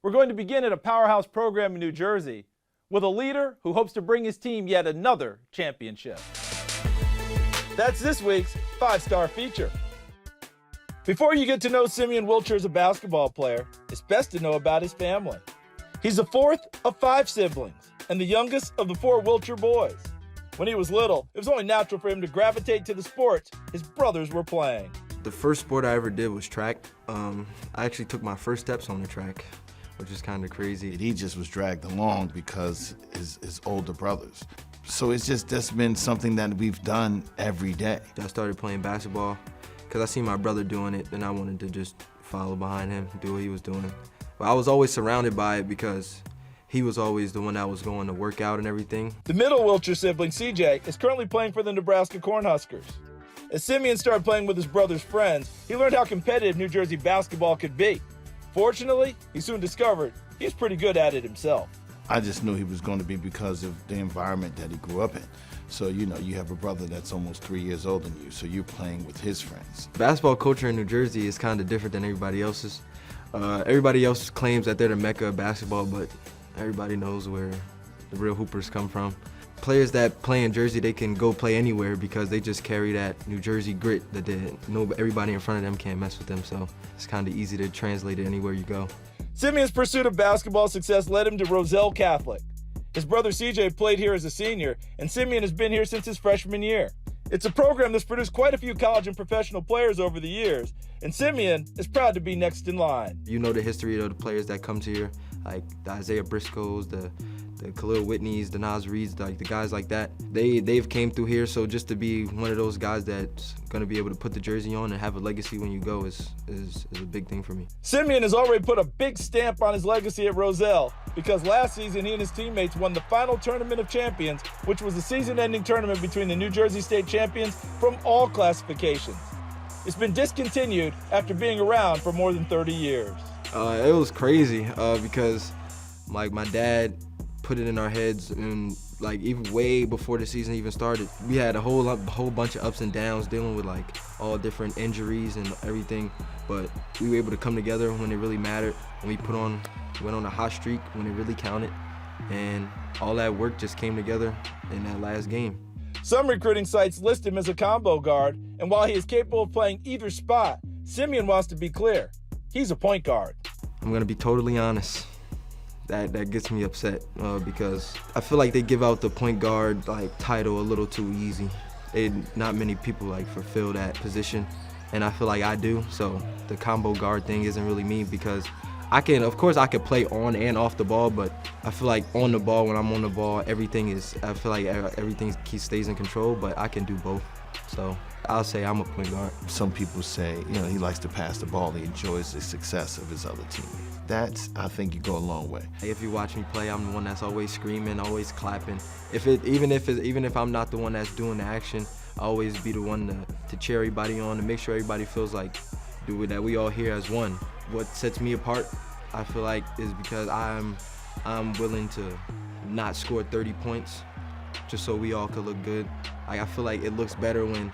We're going to begin at a powerhouse program in New Jersey with a leader who hopes to bring his team yet another championship. That's this week's 5-star feature. Before you get to know Simeon Wilcher as a basketball player, it's best to know about his family. He's the fourth of 5 siblings and the youngest of the 4 Wilcher boys. When he was little, it was only natural for him to gravitate to the sports his brothers were playing. The first sport I ever did was track. I actually took my first steps on the track, which is kind of crazy. He just was dragged along because his older brothers. So it's just been something that we've done every day. I started playing basketball because I seen my brother doing it, and I wanted to just follow behind him, do what he was doing. But I was always surrounded by it because he was always the one that was going to work out and everything. The middle Wilcher sibling, CJ, is currently playing for the Nebraska Cornhuskers. As Simeon started playing with his brother's friends, he learned how competitive New Jersey basketball could be. Fortunately, he soon discovered he's pretty good at it himself. I just knew he was going to be because of the environment that he grew up in. So, you have a brother that's almost 3 years older than you, so you're playing with his friends. Basketball culture in New Jersey is kind of different than everybody else's. Everybody else claims that they're the mecca of basketball, but everybody knows where the real hoopers come from. Players that play in Jersey, they can go play anywhere because they just carry that New Jersey grit that everybody in front of them can't mess with them, so it's kind of easy to translate it anywhere you go. Simeon's pursuit of basketball success led him to Roselle Catholic. His brother CJ played here as a senior, and Simeon has been here since his freshman year. It's a program that's produced quite a few college and professional players over the years, and Simeon is proud to be next in line. You know the history of the players that come to here, like the Isaiah Briscoes, the Khalil Whitneys, the Nas Reeds, like the guys like that. They've came through here, so just to be one of those guys that's going to be able to put the jersey on and have a legacy when you go is a big thing for me. Simeon has already put a big stamp on his legacy at Roselle because last season he and his teammates won the final Tournament of Champions, which was a season-ending tournament between the New Jersey State champions from all classifications. It's been discontinued after being around for more than 30 years. It was crazy because my dad put it in our heads, and even way before the season even started, we had a whole bunch of ups and downs dealing with all different injuries and everything, but we were able to come together when it really mattered, and we went on a hot streak when it really counted, and all that work just came together in that last game. Some recruiting sites list him as a combo guard, and while he is capable of playing either spot, Simeon wants to be clear. He's a point guard. I'm gonna be totally honest. That gets me upset because I feel like they give out the point guard title a little too easy. Not many people fulfill that position, and I feel like I do. So the combo guard thing isn't really me because of course I could play on and off the ball, but I feel like on the ball, when I'm on the ball, I feel like everything stays in control, but I can do both. So I'll say I'm a point guard. Some people say, he likes to pass the ball. He enjoys the success of his other teammates. I think you go a long way. If you watch me play, I'm the one that's always screaming, always clapping. Even if I'm not the one that's doing the action, I'll always be the one to cheer everybody on, to make sure everybody feels like that we all here as one. What sets me apart, I feel like, is because I'm willing to not score 30 points just so we all could look good. I feel like it looks better when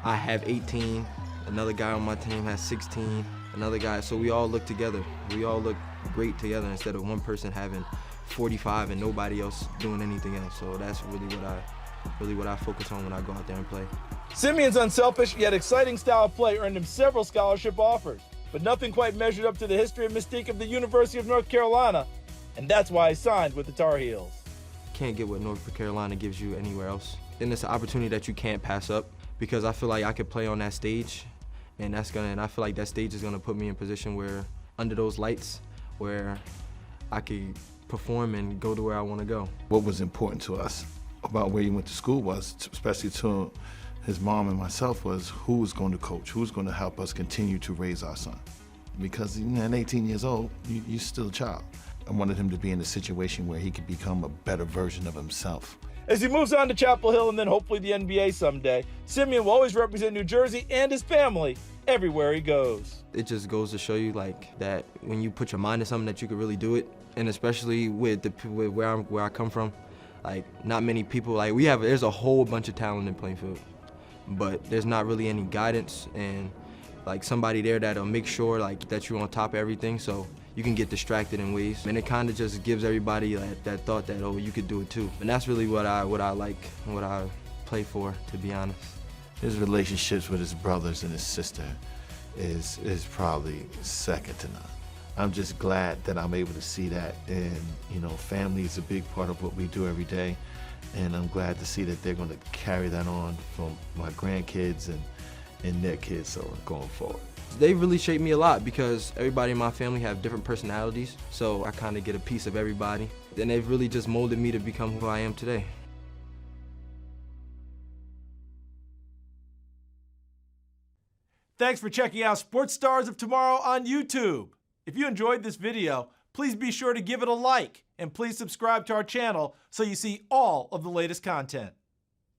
I have 18, another guy on my team has 16, another guy, so we all look together. We all look great together instead of one person having 45 and nobody else doing anything else. So that's really what I focus on when I go out there and play. Simeon's unselfish yet exciting style of play earned him several scholarship offers, but nothing quite measured up to the history and mystique of the University of North Carolina, and that's why he signed with the Tar Heels. Can't get what North Carolina gives you anywhere else. And it's an opportunity that you can't pass up because I feel like I could play on that stage, and I feel like that stage is gonna put me in a position where, under those lights, where I could perform and go to where I want to go. What was important to us about where he went to school was, especially to his mom and myself, was who was going to coach, who's going to help us continue to raise our son. Because at 18 years old, you're still a child. I wanted him to be in a situation where he could become a better version of himself. As he moves on to Chapel Hill and then hopefully the NBA someday, Simeon will always represent New Jersey and his family everywhere he goes. It just goes to show you that when you put your mind to something that you could really do it, and especially with where I come from, not many people, there's a whole bunch of talent in Plainfield, but there's not really any guidance and somebody there that'll make sure that you're on top of everything. So you can get distracted in ways, and it kind of just gives everybody that thought that, oh, you could do it too. And that's really what I like, what I play for, to be honest. His relationships with his brothers and his sister is probably second to none. I'm just glad that I'm able to see that, and you know, family is a big part of what we do every day, and I'm glad to see that they're going to carry that on from my grandkids and their kids, so going forward. They really shaped me a lot because everybody in my family have different personalities, so I kind of get a piece of everybody, and they've really just molded me to become who I am today. Thanks for checking out Sports Stars of Tomorrow on YouTube. If you enjoyed this video, please be sure to give it a like, and please subscribe to our channel so you see all of the latest content.